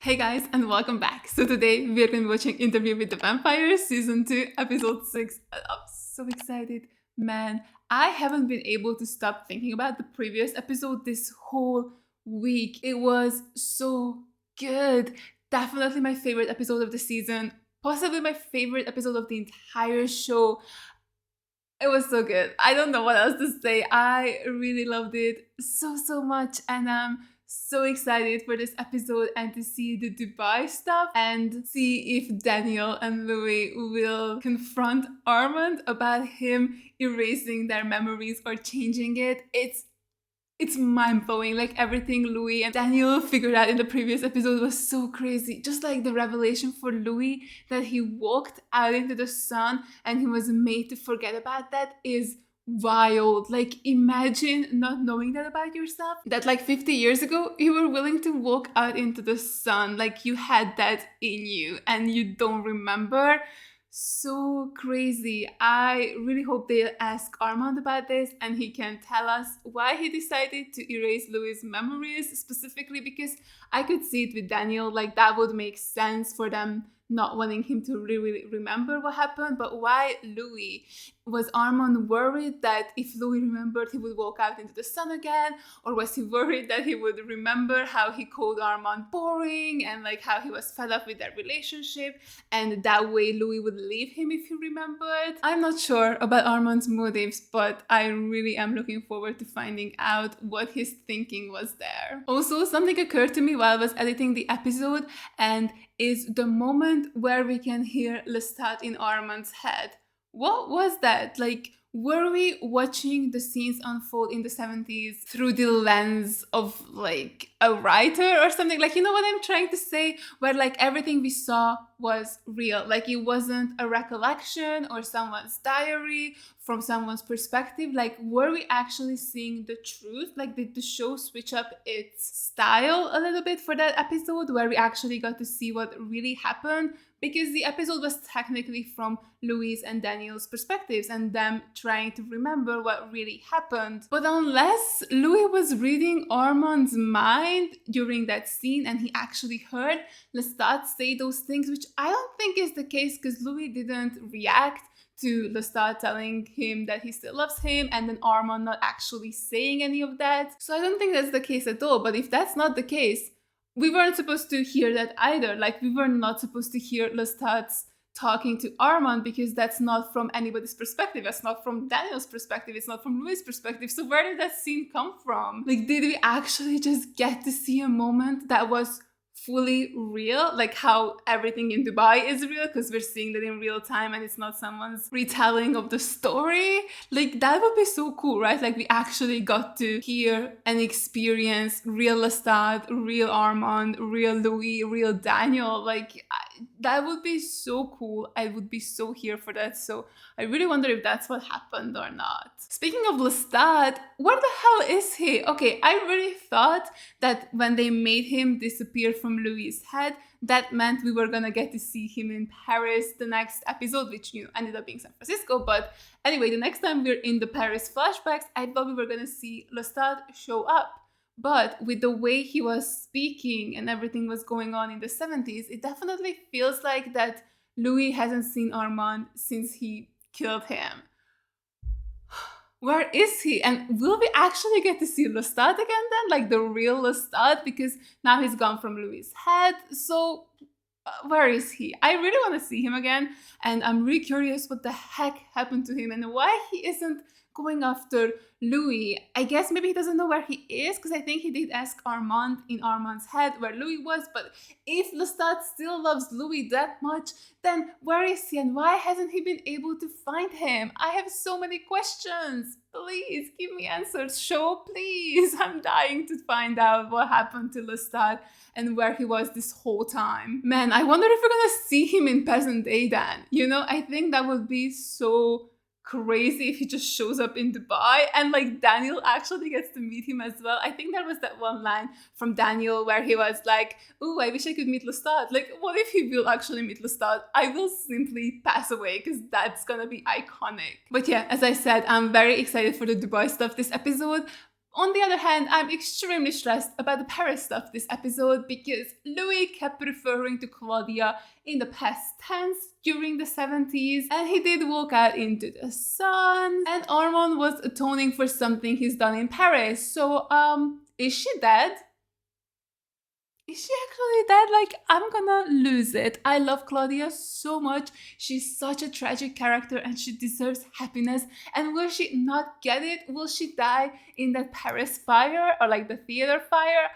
Hey guys, and welcome back. So today we're going to be watching Interview with the Vampire Season 2, Episode 6. I'm so excited. Man, I haven't been able to stop thinking about the previous episode this whole week. It was so good. Definitely my favorite episode of the season. Possibly my favorite episode of the entire show. It was so good. I don't know what else to say. I really loved it so much, and I'm so excited for this episode and to see the Dubai stuff and see if Daniel and Louis will confront Armand about him erasing their memories or changing it. It's mind-blowing. Like, everything Louis and Daniel figured out in the previous episode was so crazy. Just like the revelation for Louis that he walked out into the sun and he was made to forget about that is wild. Like, imagine not knowing that about yourself. That like 50 years ago, you were willing to walk out into the sun. Like, you had that in you and you don't remember. So crazy. I really hope they'll ask Armand about this and he can tell us why he decided to erase Louis' memories specifically, because I could see it with Daniel. Like, that would make sense for them not wanting him to really remember what happened. But why Louis? Was Armand worried that if Louis remembered, he would walk out into the sun again? Or was he worried that he would remember how he called Armand boring and like how he was fed up with their relationship, and that way Louis would leave him if he remembered? I'm not sure about Armand's motives, but I really am looking forward to finding out what his thinking was there. Also, something occurred to me while I was editing the episode, and is the moment where we can hear Lestat in Armand's head. What was that? Like, were we watching the scenes unfold in the 70s through the lens of like a writer or something? Like, you know what I'm trying to say? Where like everything we saw was real. Like, it wasn't a recollection or someone's diary from someone's perspective. Like, were we actually seeing the truth? Like, did the show switch up its style a little bit for that episode where we actually got to see what really happened? Because the episode was technically from Louis and Daniel's perspectives and them trying to remember what really happened. But unless Louis was reading Armand's mind during that scene and he actually heard Lestat say those things, which I don't think is the case because Louis didn't react to Lestat telling him that he still loves him and then Armand not actually saying any of that. So I don't think that's the case at all. But if that's not the case, we weren't supposed to hear that either. Like, we were not supposed to hear Lestat's talking to Armand because that's not from anybody's perspective. That's not from Daniel's perspective. It's not from Louis' perspective. So where did that scene come from? Like, did we actually just get to see a moment that was fully real, like how everything in Dubai is real because we're seeing that in real time and it's not someone's retelling of the story? Like, that would be so cool, right? Like, we actually got to hear and experience real Lestat, real Armand, real Louis, real Daniel. Like, that would be so cool. I would be so here for that. So I really wonder if that's what happened or not. Speaking of Lestat, where the hell is he? Okay, I really thought that when they made him disappear from Louis' head, that meant we were gonna get to see him in Paris the next episode, which, you know, ended up being San Francisco. But anyway, the next time we're in the Paris flashbacks, I thought we were gonna see Lestat show up. But with the way he was speaking and everything was going on in the 70s, it definitely feels like that Louis hasn't seen Armand since he killed him. Where is he? And will we actually get to see Lestat again then? Like, the real Lestat? Because now he's gone from Louis' head. So where is he? I really want to see him again. And I'm really curious what the heck happened to him and why he isn't going after Louis. I guess maybe he doesn't know where he is, because I think he did ask Armand in Armand's head where Louis was. But if Lestat still loves Louis that much, then where is he and why hasn't he been able to find him? I have so many questions. Please give me answers. Show, please. I'm dying to find out what happened to Lestat and where he was this whole time. Man, I wonder if we're gonna see him in present day then. You know, I think that would be so crazy if he just shows up in Dubai and like Daniel actually gets to meet him as well. I think there was that one line from Daniel where he was like, "Oh, I wish I could meet Lestat." Like, what if he will actually meet Lestat? I will simply pass away because that's gonna be iconic. But yeah, as I said, I'm very excited for the Dubai stuff this episode. On the other hand, I'm extremely stressed about the Paris stuff this episode because Louis kept referring to Claudia in the past tense during the 70s, and he did walk out into the sun, and Armand was atoning for something he's done in Paris. So, is she dead? Is she actually dead? Like, I'm gonna lose it. I love Claudia so much. She's such a tragic character and she deserves happiness. And will she not get it? Will she die in that Paris fire or like the theater fire?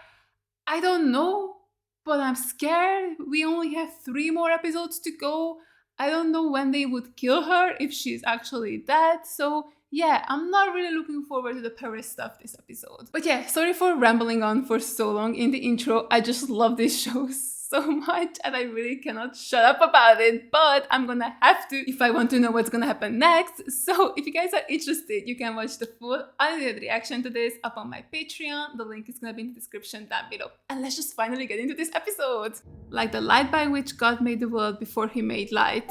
I don't know, but I'm scared. We only have 3 more episodes to go. I don't know when they would kill her if she's actually dead. So yeah, I'm not really looking forward to the Paris stuff this episode. But yeah, sorry for rambling on for so long in the intro. I just love this show so much and I really cannot shut up about it. But I'm gonna have to if I want to know what's gonna happen next. So if you guys are interested, you can watch the full unedited reaction to this up on my Patreon. The link is gonna be in the description down below. And let's just finally get into this episode. Like the light by which God made the world before he made light.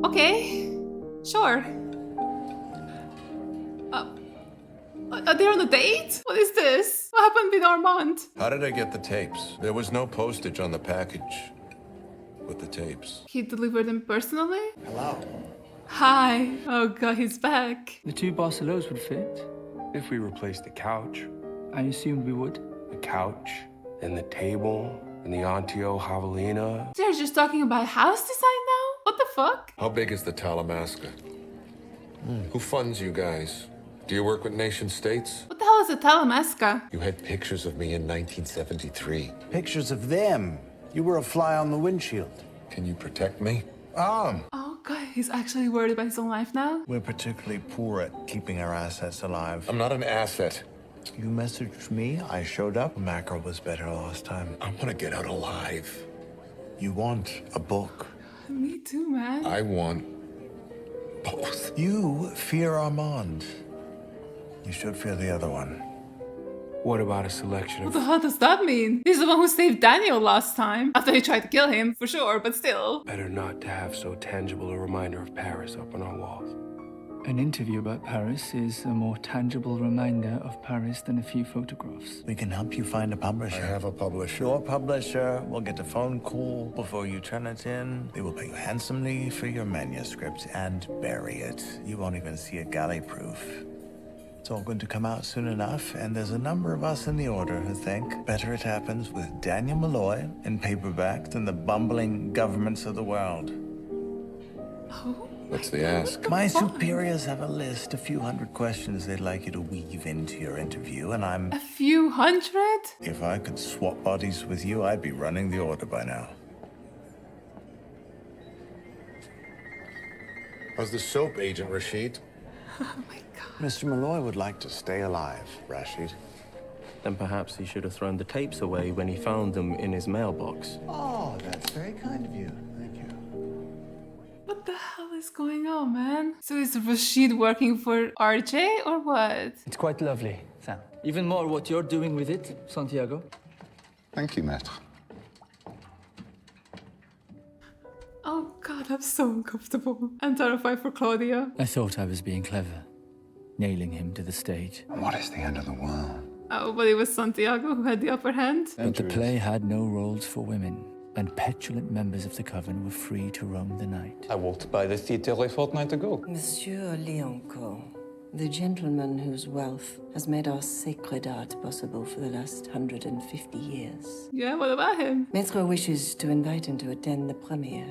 Okay, sure. Are they on a date? What is this? What happened with Armand? How did I get the tapes? There was no postage on the package with the tapes. He delivered them personally? Hello. Hi. Oh god, he's back. The 2 Barcelos would fit. If we replaced the couch, I assumed we would. the couch, and the table, and the Antio Javelina. They're just talking about house design now? What the fuck? How big is the Talamasca? Who funds you guys? Do you work with nation states? What the hell is a Talamasca? You had pictures of me in 1973. Pictures of them. You were a fly on the windshield. Can you protect me? Oh god, he's actually worried about his own life now? We're particularly poor at keeping our assets alive. I'm not an asset. You messaged me, I showed up. Mackerel was better last time. I want to get out alive. You want a book. Me too, man. I want both. You fear Armand. You should fear the other one. What about a selection What of the hell does that mean? He's the one who saved Daniel last time. After he tried to kill him, for sure, but still. better not to have so tangible a reminder of Paris up on our walls? An interview about Paris is a more tangible reminder of Paris than a few photographs. We can help you find a I publisher. have a publisher. Your publisher will get a phone call before you turn it in. They will pay you handsomely for your manuscript and bury it. You won't even see a galley proof. It's all going to come out soon enough, and there's a number of us in the Order who think better it happens with Daniel Molloy in paperback than the bumbling governments of the world. Oh. What's the ask? My fuck? superiors have a list, a few hundred questions they'd like you to weave into your interview, and A few hundred? if I could swap bodies with you, I'd be running the Order by now. How's the soap, Agent Rashid? Oh my god. Mr. Molloy would like to stay alive, Rashid. Then perhaps he should have thrown the tapes away when he found them in his mailbox. Oh, that's very kind of you. Thank you. What the hell is going on, man? So is Rashid working for RJ or what? It's quite lovely, Sam. Even more what you're doing with it, Santiago. Thank you, Maître. Oh god, I'm so uncomfortable. I'm terrified for Claudia. I thought I was being clever, nailing him to the stage. What is the end of the world? Oh, but it was Santiago who had the upper hand. But the play had no roles for women, and petulant members of the coven were free to roam the night. I walked by the theater a fortnight ago. Monsieur Lioncourt, the gentleman whose wealth has made our sacred art possible for the last 150 years. Yeah, what about him? Maître wishes to invite him to attend the premiere.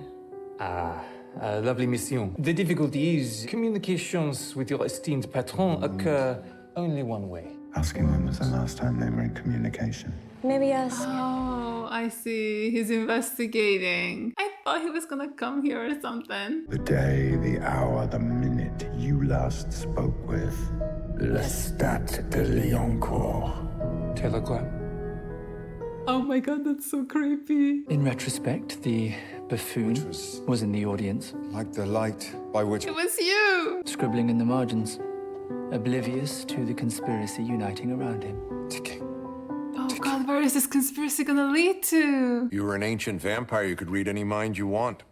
Ah, a lovely mission. The difficulty is communications with your esteemed patron occur only one way. Asking when was the last time they were in communication. Maybe ask. Oh, I see. He's investigating. I thought he was gonna come here or something. The day, the hour, the minute you last spoke with Lestat de Lioncourt. Telegram. Oh my god, that's so creepy. In retrospect, the buffoon was in the audience, Like the light by which... It was you! scribbling in the margins, oblivious to the conspiracy uniting around him. Ticking. Oh god, where is this conspiracy gonna lead to? You were an ancient vampire. You could read any mind you want.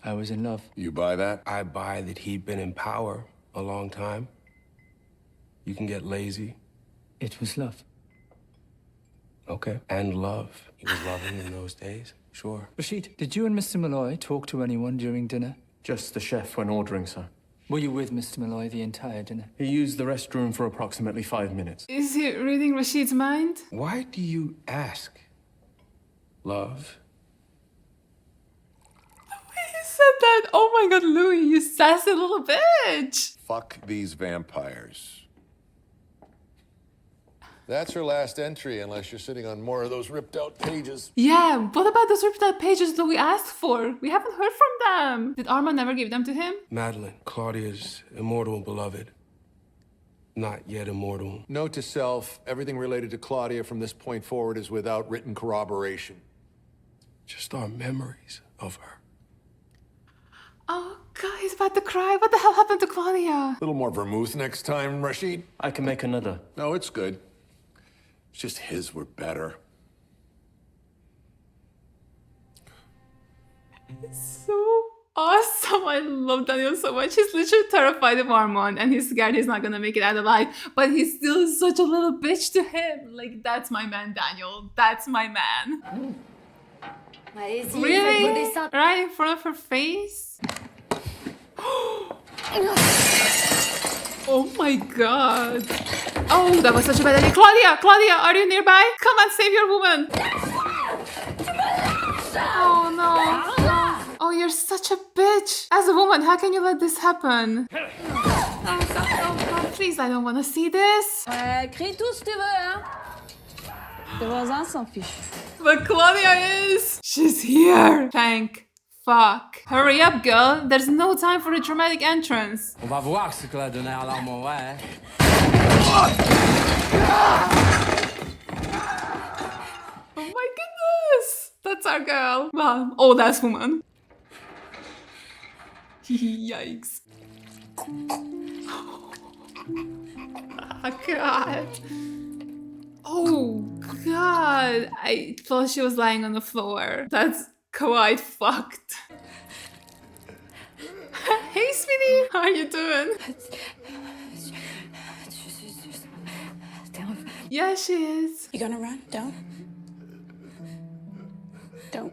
I was in love. You buy that? I buy that he'd been in power a long time. You can get lazy It was love. Okay. And love. He was loving in those days. Sure. Rashid, did you and Mr. Molloy talk to anyone during dinner? Just the chef when ordering, sir. Were you with Mr. Molloy the entire dinner? He used the restroom for approximately 5 minutes. Is he reading Rashid's mind? Why do you ask? Love? He said that. Oh my god, Louis, you sassy little bitch. Fuck these vampires. That's her last entry, unless you're sitting on more of those ripped out pages. Yeah, what about those ripped out pages Louis asked for? We haven't heard from them. Did Armand never give them to him? Madeleine, Claudia's immortal beloved. Not yet immortal. Note to self, everything related to Claudia from this point forward is without written corroboration. Just our memories of her. Oh god, he's about to cry. What the hell happened to Claudia? A little more vermouth next time, Rashid? I can make another. No, it's good. It's just his were better. It's so awesome. I love Daniel so much. He's literally terrified of Armand and he's scared he's not gonna make it out alive. But he's still such a little bitch to him. Like, that's my man, Daniel. That's my man. Really? Right in front of her face? Oh my god. Oh, that was such a bad idea. Claudia! Claudia, are you nearby? Come and save your woman. Oh no. Oh, you're such a bitch. As a woman, how can you let this happen? Oh god, please, I don't want to see this. Crie tout ce que tu veux, hein? Les voisins s'en fichent. But Claudia is. She's here. Thank fuck. Hurry up, girl. There's no time for a dramatic entrance. On va voir ce que la donner à l'arme, ouais. Oh my goodness. That's our girl. Well, old ass woman. Yikes. Oh god. Oh god. I thought she was lying on the floor. That's quite fucked. Hey, sweetie. How are you doing? Yeah, she is. You gonna run? Don't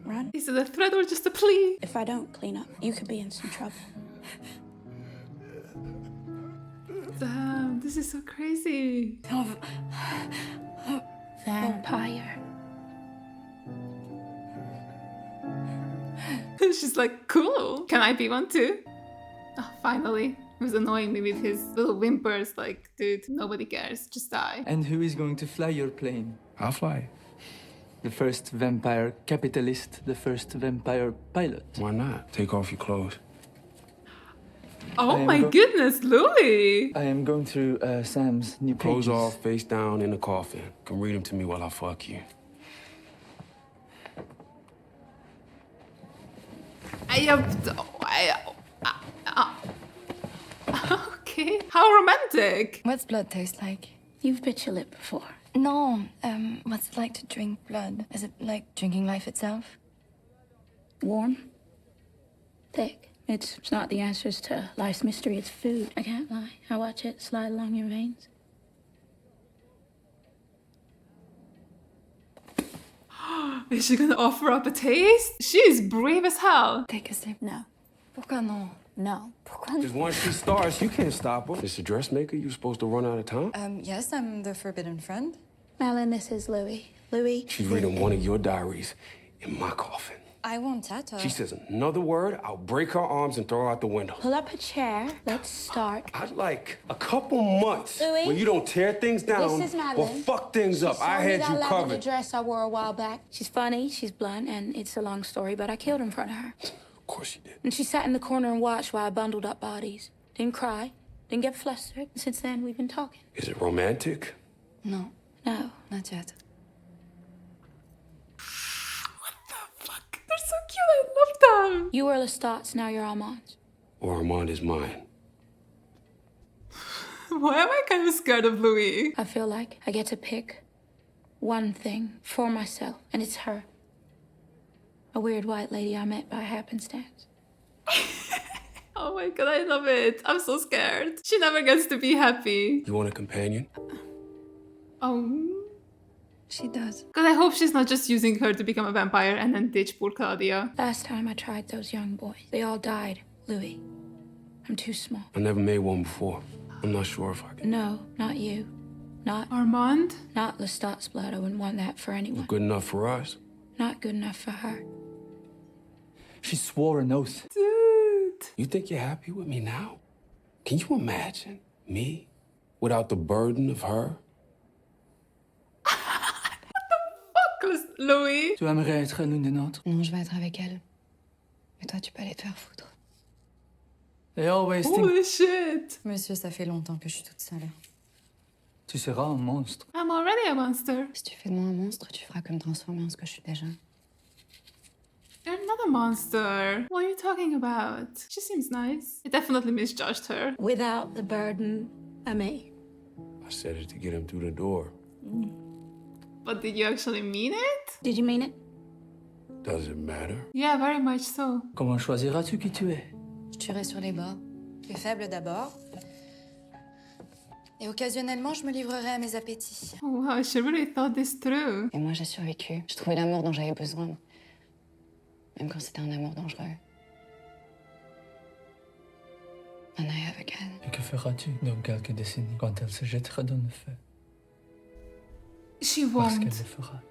run. Is it a threat or just a plea? If I don't clean up, you could be in some trouble. Damn, this is so crazy. Vampire. She's like, cool. Can I be one too? Oh, finally. He was annoying me with his little whimpers. Like, dude, nobody cares. Just die. And who is going to fly your plane? I'll fly. The first vampire capitalist, the first vampire pilot. Why not? Take off your clothes. Oh my goodness, Louis! I am going through Sam's new pages. Clothes off, face down in the coffin. Come read them to me while I fuck you. Okay. How romantic. What's blood taste like? You've bit your lip before. No. What's it like to drink blood? Is it like drinking life itself? Warm. Thick. It's not the answers to life's mystery, it's food. I can't lie. I watch it slide along your veins. Is she gonna offer up a taste? She is brave as hell. Take a sip. No. Pourquoi non? No. Because once she starts, you can't stop her. Is the dressmaker you supposed to run out of town? Yes, I'm the forbidden friend. Madeleine, this is Louis. Louis. She's reading one of your diaries in my coffin. I won't tattoo. She says another word, I'll break her arms and throw her out the window. Pull up a chair. Let's start. I'd like a couple months Louis, where you don't tear things down this is or Madeleine. fuck things up. I had you that covered. dress I wore a while back. She's funny, she's blunt, and it's a long story, but I killed in front of her. Of course you did. And she sat in the corner and watched while I bundled up bodies. Didn't cry, didn't get flustered. And since then, we've been talking. Is it romantic? No. No. Not yet. They're so cute. I love them. You were Lestat's, now you're Armand's. Or Armand is mine. Why am I kind of scared of Louis? I feel like I get to pick one thing for myself, and it's her. A weird white lady I met by happenstance. Oh my god, I love it. I'm so scared. She never gets to be happy. You want a companion? Oh. She does. Because I hope she's not just using her to become a vampire and then ditch poor Claudia. Last time I tried those young boys, they all died. Louis, I'm too small. I never made one before. I'm not sure if I can. No, not you. Not Armand? Not Lestat's blood. I wouldn't want that for anyone. Good enough for us. Not good enough for her. She swore an oath. Dude. You think you're happy with me now? Can you imagine me without the burden of her? Louis. Tu aimerais être l'une des nôtres? Non, je vais être avec elle. Mais toi, tu peux aller te faire foutre. They always Holy think... shit. Monsieur, ça fait longtemps que je suis toute seule. Tu seras un monstre. I'm already a monster. Si tu fais de moi un monstre, tu feras que me transformer en ce que je suis déjà. You're not a monster. What are you talking about? She seems nice. I definitely misjudged her. Without the burden of me. I said it to get him through the door. But did you actually mean it? Did you mean it? Does it matter? Yeah, very much so. Comment choisiras-tu qui tu es? Je tuerai sur les bords. Tu es faible d'abord. Et occasionnellement, je me livrerai à mes appétits. Oh, wow, she really thought this through. Et moi, j'ai survécu. J'ai trouvé l'amour dont j'avais besoin. Même quand c'était un amour dangereux. And I have again. Et que feras-tu dans quelques décennies quand elle se jettera dans le feu? She Parce won't. qu'elle le fera.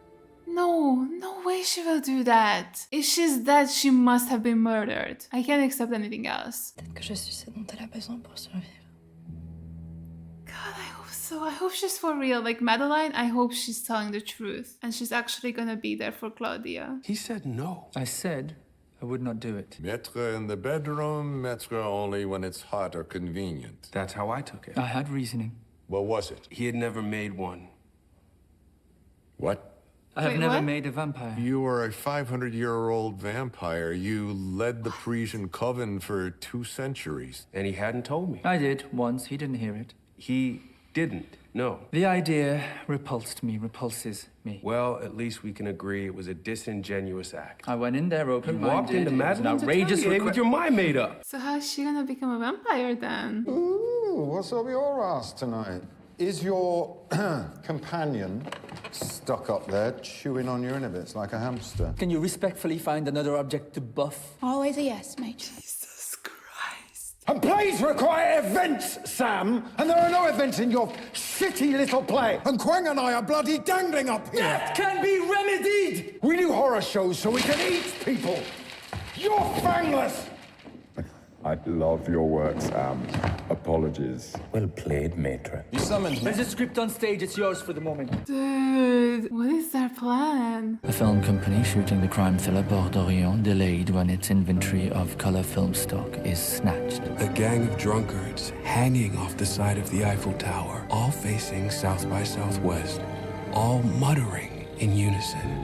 No, no way she will do that. If she's dead, she must have been murdered. I can't accept anything else. Peut-être que je suis ce dont elle a besoin pour survivre. God, I hope so. I hope she's for real. Like Madeleine, I hope she's telling the truth. And she's actually gonna be there for Claudia. He said no. I said I would not do it. Maître in the bedroom, maître only when it's hot or convenient. That's how I took it. I had reasoning. What was it? He had never made one. What? I have Wait, never what? made a vampire. You are a 500-year-old vampire. You led the Parisian coven for 2 centuries. And he hadn't told me. I did once. He didn't hear it. He didn't. No. The idea repulsed me, repulses me. Well, at least we can agree it was a disingenuous act. I went in there You open-minded. walked into It was an Madeleine's outrageous atelier with your mind made up. So how's she gonna become a vampire then? Ooh, what's up your ass tonight? Is your companion stuck up there chewing on your inhibitions like a hamster? Can you respectfully find another object to buff? Always a yes, mate. Jesus Christ. And plays require events, Sam, and there are no events in your shitty little play. And Quang and I are bloody dangling up here. That can be remedied! We do horror shows so we can eat people. You're fangless. I love your work, Sam. Apologies. Well played, Maître. You summoned me. There's a script on stage. It's yours for the moment. Dude, what is their plan? A film company shooting the crime thriller Port d'Orient delayed when its inventory of color film stock is snatched. A gang of drunkards hanging off the side of the Eiffel Tower, all facing south by southwest, all muttering in unison.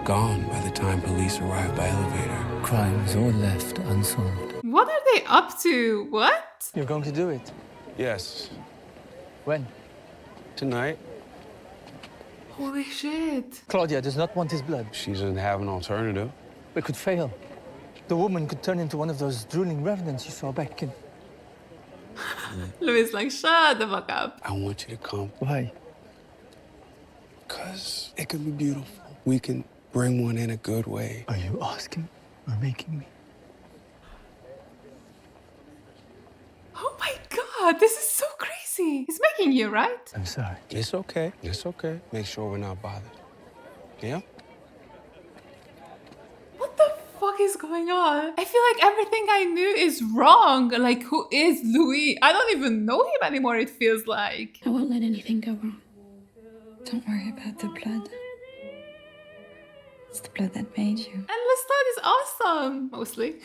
Gone by the time police arrive by elevator. Crimes all left unsolved. What are they up to? What? You're going to do it? Yes. When? Tonight. Holy shit. Claudia does not want his blood. She doesn't have an alternative. We could fail. The woman could turn into one of those drooling revenants you saw back in... Louis is like, shut the fuck up. I want you to come. Why? Because it could be beautiful. We can bring one in a good way. Are you asking or making me? Oh my god, this is so crazy. He's making you, right? I'm sorry. It's okay. It's okay. Make sure we're not bothered. Yeah? What the fuck is going on? I feel like everything I knew is wrong. Like, who is Louis? I don't even know him anymore, it feels like. I won't let anything go wrong. Don't worry about the blood. It's the blood that made you. And Lestat is awesome, mostly.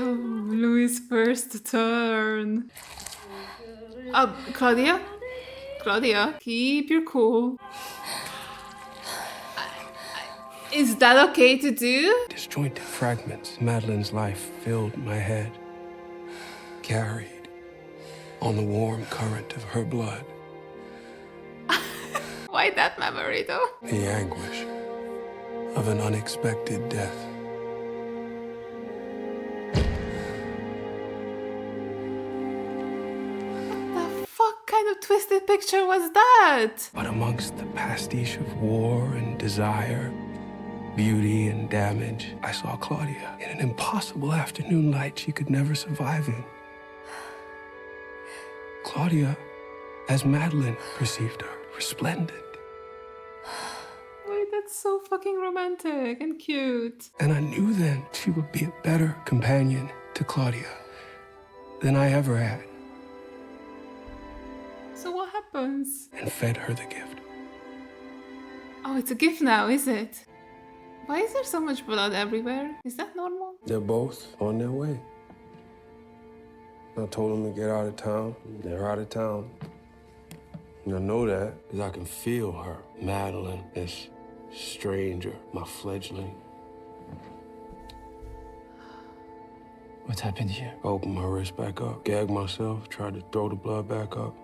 Oh, Louis' first turn. Claudia? Claudia, keep your cool. Is that okay to do? Disjointed fragments. Madeleine's life filled my head. Carried on the warm current of her blood. Why that memory, though? The anguish of an unexpected death. of twisted picture was that? But amongst the pastiche of war and desire, beauty and damage, I saw Claudia in an impossible afternoon light she could never survive in. Claudia, as Madeleine perceived her, resplendent. Wait, that's so fucking romantic and cute. And I knew then she would be a better companion to Claudia than I ever had, So what happens? and fed her the gift. Oh, it's a gift now, is it? Why is there so much blood everywhere? Is that normal? They're both on their way. I told them to get out of town. They're out of town. And I know that because I can feel her, Madeleine, this stranger, my fledgling. What happened here? I opened my wrist back up, gagged myself, tried to throw the blood back up.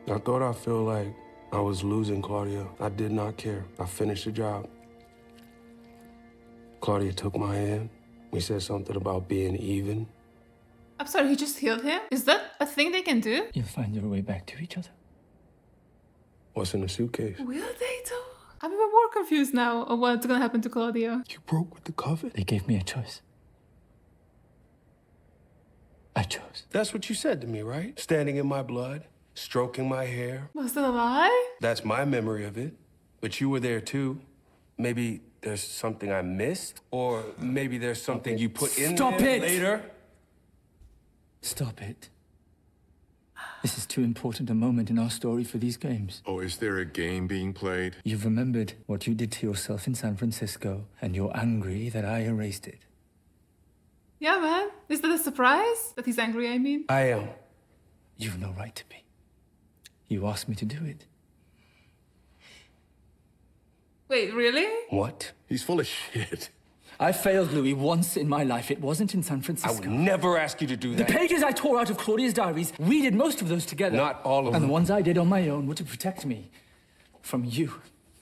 I thought I feel like I was losing Claudia. I did not care. I finished the job. Claudia took my hand. We said something about being even. I'm sorry, he just healed him? Is that a thing they can do? You'll find your way back to each other. What's in the suitcase? Will they though? I'm even more confused now of what's gonna happen to Claudia. You broke with the coven? They gave me a choice. I chose. That's what you said to me, right? Standing in my blood, stroking my hair. Was that a lie? That's my memory of it. But you were there too. Maybe there's something I missed, or maybe there's something you put in Stop there it! later. Stop it. This is too important a moment in our story for these games. Oh, is there a game being played? You've remembered what you did to yourself in San Francisco, and you're angry that I erased it. Yeah, man. Is that a surprise? That he's angry, I mean? I am. You've no right to be. You asked me to do it. Wait, really? What? He's full of shit. I failed Louis once in my life. It wasn't in San I Francisco. would never ask you to do The that. pages I tore out of Claudia's diaries, we did most of those together. Not all of And them. the ones I did on my own were to protect me from you,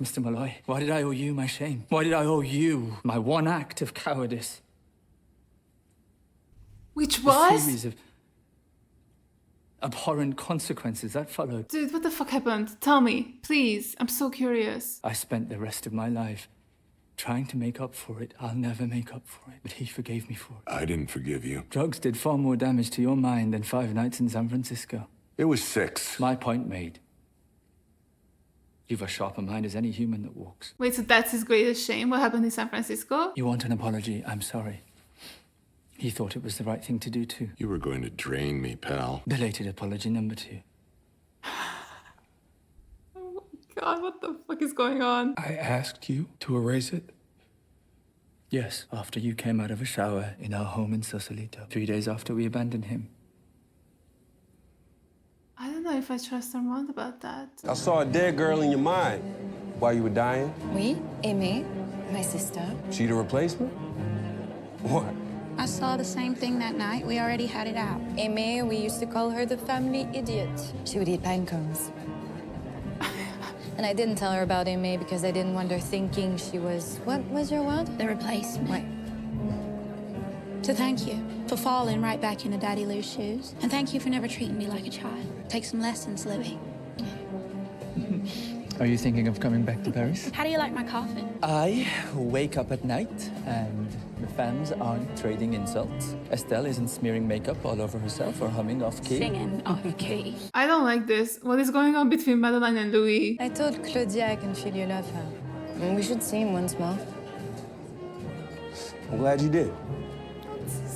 Mr. Molloy. Why did I owe you my shame? Why did I owe you my one act of cowardice? Which The was? series of abhorrent consequences that followed. Dude, what the fuck happened? Tell me, please. I'm so curious. I spent the rest of my life trying to make up for it. I'll never make up for it, but he forgave me for it. I didn't forgive you. Drugs did far more damage to your mind than 5 nights in San Francisco. It was 6. My point made. You've a sharper mind as any human that walks. Wait, so that's his greatest shame? What happened in San Francisco? You want an apology? I'm sorry. He thought it was the right thing to do too. You were going to drain me, pal. Belated apology number 2. God, what the fuck is going on? I asked you to erase it. Yes, after you came out of a shower in our home in Sausalito, 3 days after we abandoned him. I don't know if I trust Armand about that. I saw a dead girl in your mind while you were dying. Oui, Aimée, my sister. She the replacement? What? I saw the same thing that night. We already had it out. Aimée, we used to call her the family idiot. She would eat pine cones. And I didn't tell her about Aimée because I didn't want her thinking she was... What was your word? The replacement. Right. To thank you for falling right back into Daddy Lou's shoes. And thank you for never treating me like a child. Take some lessons, Louis. Are you thinking of coming back to Paris? How do you like my coffin? I wake up at night and the fans aren't trading insults. Estelle isn't smearing makeup all over herself or humming off key. Singing off key. I don't like this. What is going on between Madeleine and Louis? I told Claudia I can feel you love her. And we should see him once more. I'm glad you did.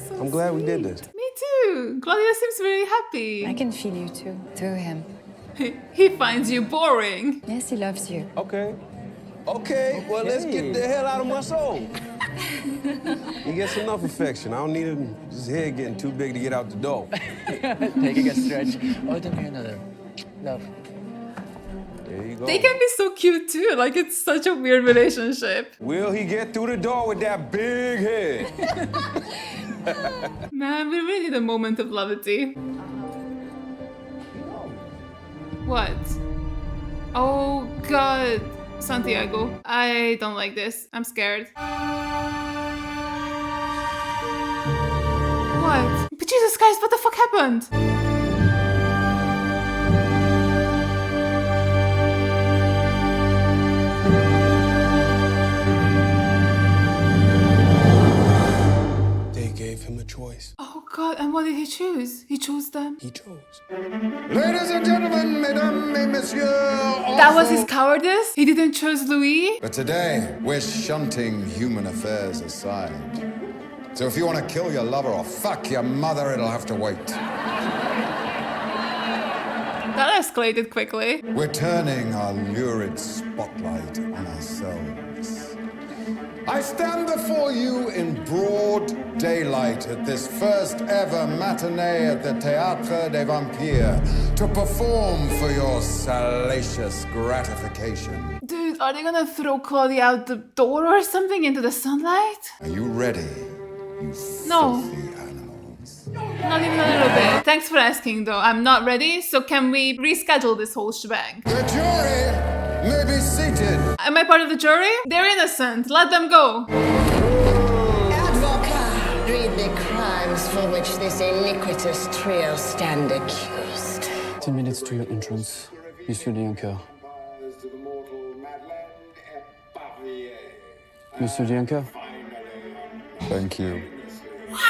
So I'm glad we did sweet. this. Me too. Claudia seems very happy. I can feel you too, through him. He finds you boring. Yes, he loves you. Okay. Okay, well, let's get the hell out of my soul. He gets enough affection. I don't need his head getting too big to get out the door. Taking a stretch. Oh, give me another. Love. There you go. They can be so cute too. Like, it's such a weird relationship. Will he get through the door with that big head? Man, we really need a moment of levity. What? Oh god. Santiago. I don't like this. I'm scared. What? But Jesus Christ, what the fuck happened? God, and what did he choose? He chose them. He chose. Ladies and gentlemen, mesdames et messieurs. That was his cowardice? He didn't choose Louis? But today, we're shunting human affairs aside. So if you want to kill your lover or fuck your mother, it'll have to wait. That escalated quickly. We're turning our lurid spotlight on ourselves. I stand before you in broad daylight at this first ever matinee at the Théâtre des Vampires to perform for your salacious gratification. Dude, are they gonna throw Claudia out the door or something into the sunlight? Are you ready, you No. filthy animals? Not even a little bit. Thanks for asking though. I'm not ready, so can we reschedule this whole shebang? The jury may be seated. Am I part of the jury? They're innocent. Let them go. Advocate, read the crimes for which this iniquitous trio stand accused. 10 minutes to your entrance, Monsieur de Lioncourt. Monsieur de Lioncourt? Thank you. What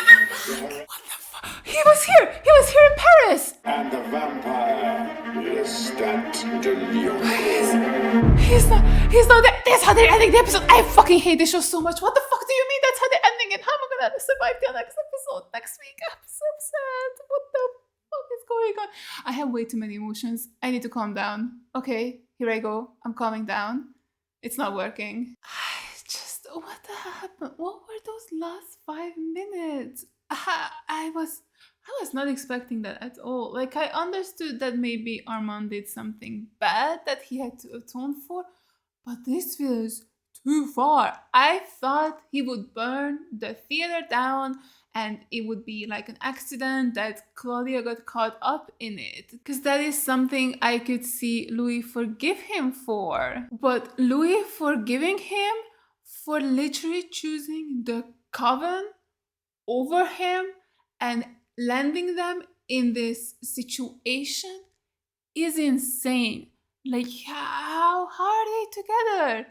the fuck? He was here! He was here in Paris! And the vampire, Lestat de Lioncourt. He's not there. That's how they're ending the episode. I fucking hate this show so much. What the fuck do you mean that's how they're ending it? How am I gonna survive the next episode next week? I'm so sad. What the fuck is going on? I have way too many emotions. I need to calm down. Okay, here I go. I'm calming down. It's not working. What the happened? What were those last 5 minutes? I was not expecting that at all. Like, I understood that maybe Armand did something bad that he had to atone for, but this feels too far. I thought he would burn the theater down and it would be like an accident that Claudia got caught up in it. Because that is something I could see Louis forgive him for. But Louis forgiving him for literally choosing the coven over him and landing them in this situation is insane. Like, how are they together?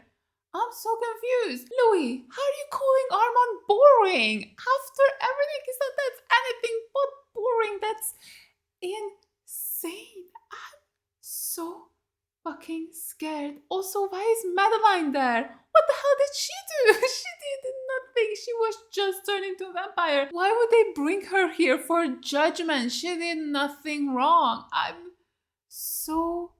I'm so confused. Louis, how are you calling Armand boring? After everything he said, that's anything but boring. That's insane. I'm so fucking scared. Also, why is Madeleine there? What the hell did she do? She did nothing. She was just turned into a vampire. Why would they bring her here for judgment? She did nothing wrong. I'm so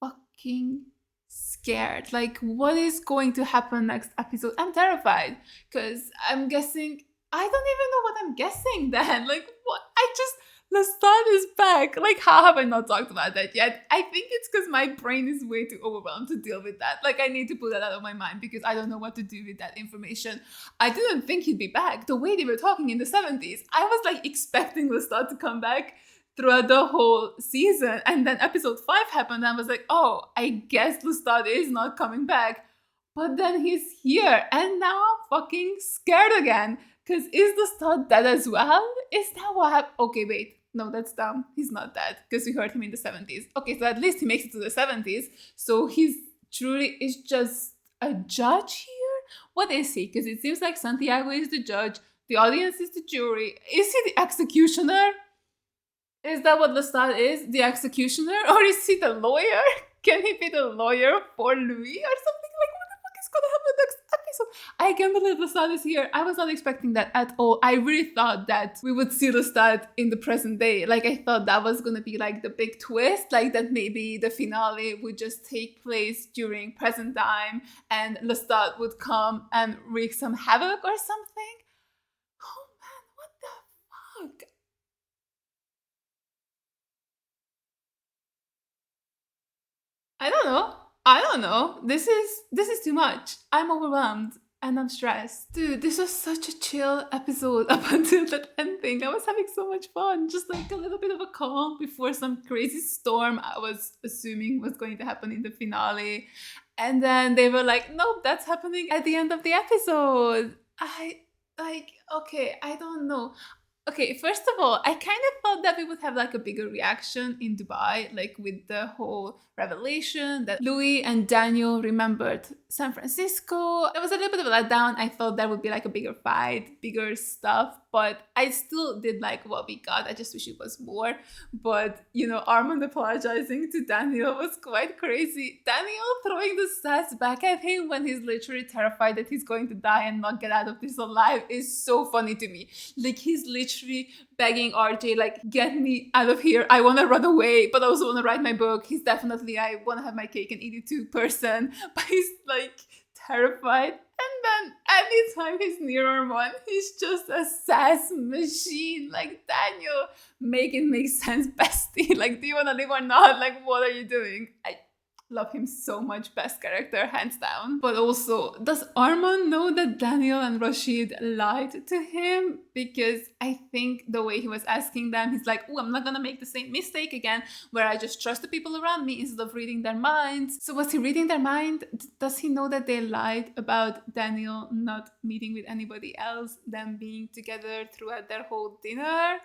fucking scared. Like, what is going to happen next episode? I'm terrified because I'm guessing. I don't even know what I'm guessing then. Like, what? Lestat is back. Like, how have I not talked about that yet? I think it's because my brain is way too overwhelmed to deal with that. Like, I need to put that out of my mind because I don't know what to do with that information. I didn't think he'd be back. The way they were talking in the 70s, I was like expecting Lestat to come back throughout the whole season. And then episode 5 happened and I was like, oh, I guess Lestat is not coming back. But then he's here and now I'm fucking scared again. Because is Lestat dead as well? Is that what happened? Okay, wait. No, that's dumb. He's not dead because we heard him in the 70s. Okay, so at least he makes it to the 70s. So he's truly is just a judge here? What is he? Because it seems like Santiago is the judge. The audience is the jury. Is he the executioner? Is that what Lestat is? The executioner? Or is he the lawyer? Can he be the lawyer for Louis or something? Like, what the fuck is gonna happen next episode? I can't believe Lestat is here. I was not expecting that at all. I really thought that we would see Lestat in the present day. Like, I thought that was gonna be like the big twist, like that maybe the finale would just take place during present time and Lestat would come and wreak some havoc or something. Oh man, what the fuck? I don't know. This is too much. I'm overwhelmed and I'm stressed. Dude, this was such a chill episode up until that ending. I was having so much fun. Just like a little bit of a calm before some crazy storm I was assuming was going to happen in the finale. And then they were like, nope, that's happening at the end of the episode. Okay, I don't know. Okay, first of all, I kind of thought that we would have like a bigger reaction in Dubai, like with the whole revelation that Louis and Daniel remembered San Francisco. It was a little bit of a letdown. I thought there would be like a bigger fight, bigger stuff, but I still did like what we got. I just wish it was more. But, you know, Armand apologizing to Daniel was quite crazy. Daniel throwing the stats back at him when he's literally terrified that he's going to die and not get out of this alive is so funny to me. Like, he's literally begging RJ, like, get me out of here. I want to run away, but I also want to write my book. He's definitely, I want to have my cake and eat it too person, but he's like terrified. And then anytime he's near Armand, he's just a sass machine. Like, Daniel, make it make sense, bestie. Like, do you want to live or not? Like, what are you doing? I love him so much. Best character, hands down. But also, does Armand know that Daniel and Rashid lied to him? Because I think the way he was asking them, he's like, oh, I'm not gonna make the same mistake again, where I just trust the people around me instead of reading their minds. So was he reading their mind? Does he know that they lied about Daniel not meeting with anybody else, them being together throughout their whole dinner?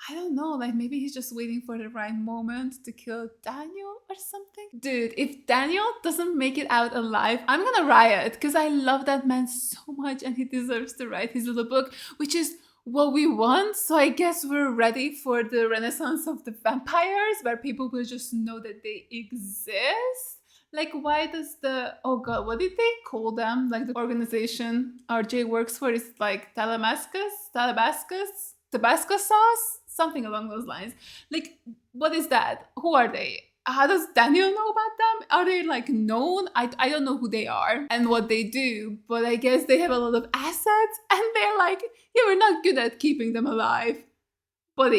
I don't know, like maybe he's just waiting for the right moment to kill Daniel or something. Dude, if Daniel doesn't make it out alive, I'm gonna riot, because I love that man so much and he deserves to write his little book, which is what we want. So I guess we're ready for the renaissance of the vampires, where people will just know that they exist. Like, why does oh god, what did they call them? Like, the organization RJ works for is like Tabasco sauce? Something along those lines. Like, what is that? Who are they? How does Daniel know about them? Are they like known? I don't know who they are and what they do, but I guess they have a lot of assets and they're like, yeah, we're not good at keeping them alive. But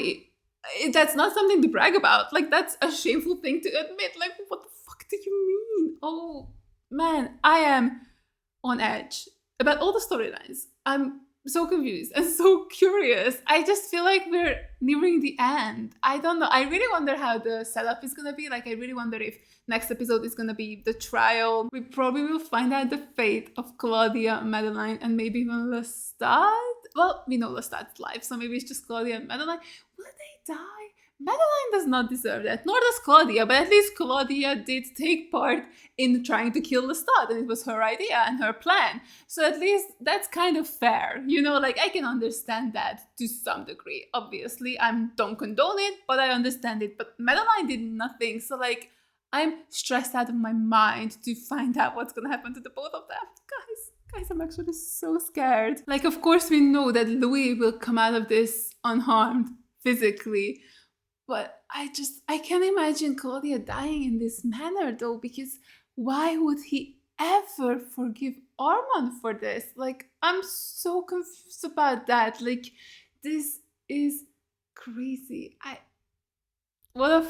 that's not something to brag about. Like, that's a shameful thing to admit. Like, what the fuck do you mean? Oh man, I am on edge about all the storylines. I'm so confused and so curious. I just feel like we're nearing the end. I don't know. I really wonder how the setup is gonna be. Like, I really wonder if next episode is gonna be the trial. We probably will find out the fate of Claudia, Madeleine, and maybe even Lestat. Well, we know Lestat's life, so maybe it's just Claudia and Madeleine. Will they die? Madeleine does not deserve that, nor does Claudia, but at least Claudia did take part in trying to kill Lestat, and it was her idea and her plan. So at least that's kind of fair, you know, like I can understand that to some degree. Obviously, I don't condone it, but I understand it. But Madeleine did nothing, so like I'm stressed out of my mind to find out what's gonna happen to the both of them. Guys, I'm actually so scared. Like, of course we know that Louis will come out of this unharmed physically, but I can't imagine Claudia dying in this manner though, because why would he ever forgive Armand for this? Like, I'm so confused about that. Like, this is crazy. What a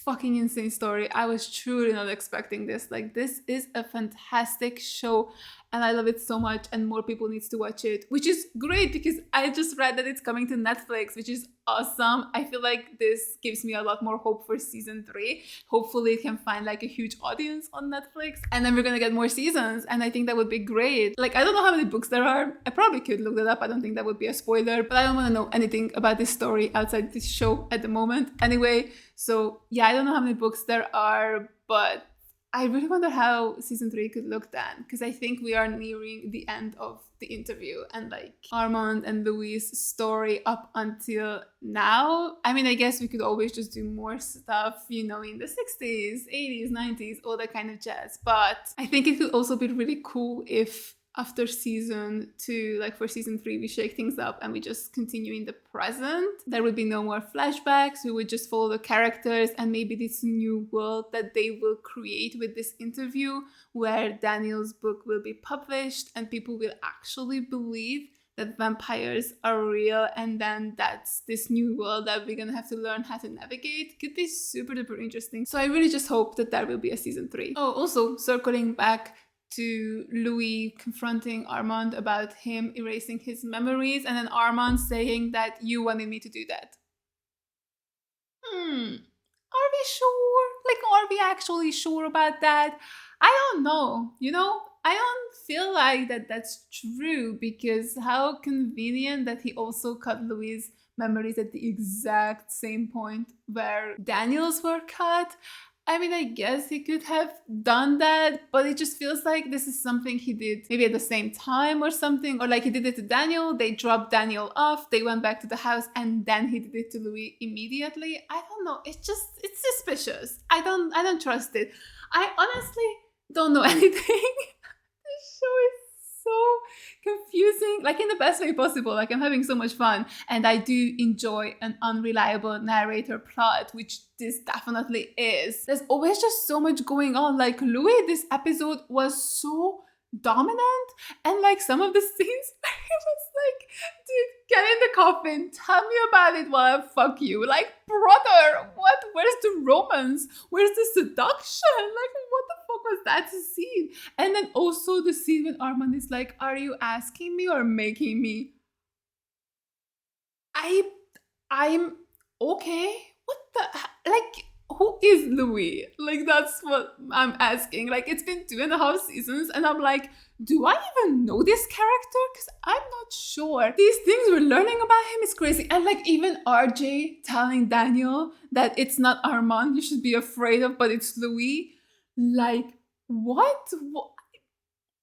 fucking insane story. I was truly not expecting this. Like, this is a fantastic show and I love it so much, and more people need to watch it, which is great because I just read that it's coming to Netflix, which is awesome. I feel like this gives me a lot more hope for season 3. Hopefully it can find like a huge audience on Netflix, and then we're gonna get more seasons, and I think that would be great. Like, I don't know how many books there are. I probably could look that up. I don't think that would be a spoiler, but I don't want to know anything about this story outside this show at the moment anyway. So yeah, I don't know how many books there are, but I really wonder how season 3 could look then, because I think we are nearing the end of the interview and like Armand and Louis' story up until now. I mean, I guess we could always just do more stuff, you know, in the 60s, 80s, 90s, all that kind of jazz. But I think it could also be really cool if after season 2, like for season 3, we shake things up and we just continue in the present. There would be no more flashbacks. We would just follow the characters and maybe this new world that they will create with this interview, where Daniel's book will be published and people will actually believe that vampires are real, and then that's this new world that we're gonna have to learn how to navigate. Could be super duper interesting. So I really just hope that there will be a season 3. Oh, also circling back to Louis confronting Armand about him erasing his memories, and then Armand saying that you wanted me to do that. Are we sure? Like, are we actually sure about that? I don't know, you know? I don't feel like that's true, because how convenient that he also cut Louis' memories at the exact same point where Daniel's were cut. I mean, I guess he could have done that, but it just feels like this is something he did maybe at the same time or something, or like he did it to Daniel, they dropped Daniel off, they went back to the house, and then he did it to Louis immediately. I don't know, it's suspicious. I don't trust it. I honestly don't know anything. This show is so confusing, like in the best way possible. Like, I'm having so much fun, and I do enjoy an unreliable narrator plot, which this definitely is. There's always just so much going on. Like, Louis this episode was so dominant, and like some of the scenes where he was like, dude, get in the coffin, tell me about it while I fuck you. Like, brother, what? Where's the romance? Where's the seduction? Like, what the fuck was that scene? And then also the scene when Armand is like, are you asking me or making me? I'm okay. What the, like, who is Louis? Like, that's what I'm asking. Like, it's been 2.5 seasons, and I'm like, do I even know this character? Because I'm not sure. These things we're learning about him is crazy. And like, even RJ telling Daniel that it's not Armand you should be afraid of, but it's Louis. Like, what?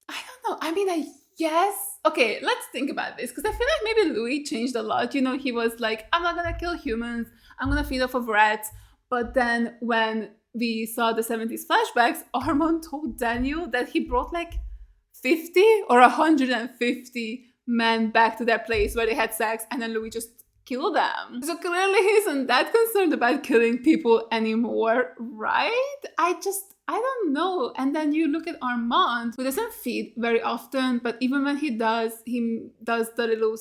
I don't know. I mean, yes. Okay, let's think about this, because I feel like maybe Louis changed a lot. You know, he was like, I'm not gonna kill humans. I'm gonna feed off of rats. But then when we saw the 70s flashbacks, Armand told Daniel that he brought like 50 or 150 men back to their place where they had sex, and then Louis just killed them. So clearly he isn't that concerned about killing people anymore, right? I don't know. And then you look at Armand, who doesn't feed very often, but even when he does the little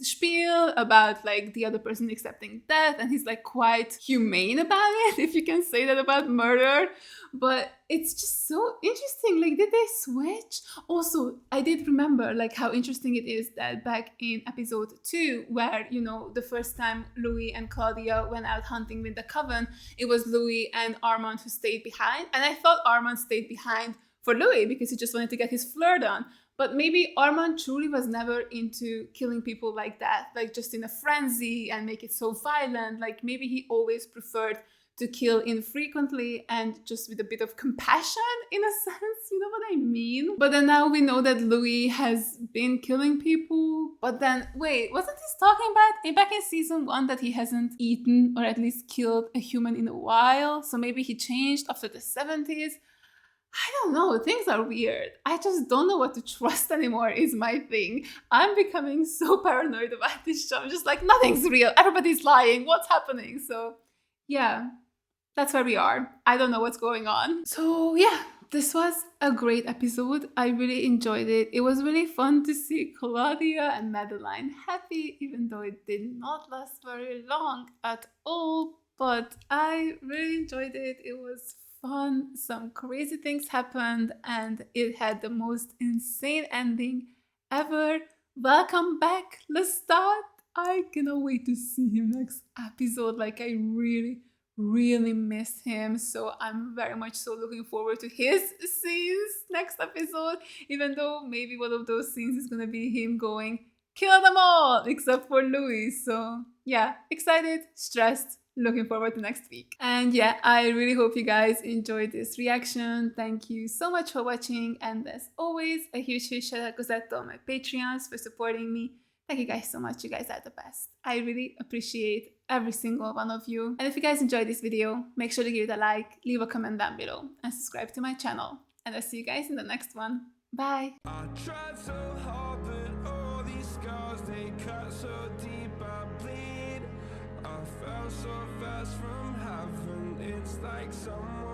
spiel about like the other person accepting death, and he's like quite humane about it, if you can say that about murder. But it's just so interesting. Like, did they switch? Also, I did remember like how interesting it is that back in episode 2, where, you know, the first time Louis and Claudia went out hunting with the coven, it was Louis and Armand who stayed behind. And I thought Armand stayed behind for Louis because he just wanted to get his flirt on. But maybe Armand truly was never into killing people like that, like just in a frenzy and make it so violent. Like, maybe he always preferred to kill infrequently and just with a bit of compassion, in a sense, you know what I mean? But then now we know that Louis has been killing people. But then, wait, wasn't he talking about back in season 1 that he hasn't eaten or at least killed a human in a while? So maybe he changed after the 70s. I don't know, things are weird. I just don't know what to trust anymore is my thing. I'm becoming so paranoid about this show. I'm just like, nothing's real. Everybody's lying. What's happening? So yeah, that's where we are. I don't know what's going on. So yeah, this was a great episode. I really enjoyed it. It was really fun to see Claudia and Madeleine happy, even though it did not last very long at all. But I really enjoyed it. It was fun. Some crazy things happened, and it had the most insane ending ever. Welcome back, Lestat. I cannot wait to see him next episode. Like, I really miss him. So I'm very much so looking forward to his scenes next episode, even though maybe one of those scenes is gonna be him going, kill them all except for Louis. So yeah, excited, stressed, looking forward to next week. And yeah, I really hope you guys enjoyed this reaction. Thank you so much for watching, and as always, a huge shout out goes out to all my Patreons for supporting me. Thank you guys so much. You guys are the best. I really appreciate every single one of you. And if you guys enjoyed this video, make sure to give it a like, leave a comment down below, and subscribe to my channel. And I'll see you guys in the next one. Bye! I tried so hard, but all these scars, they cut so deep, I bleed. I fell so fast from heaven, it's like someone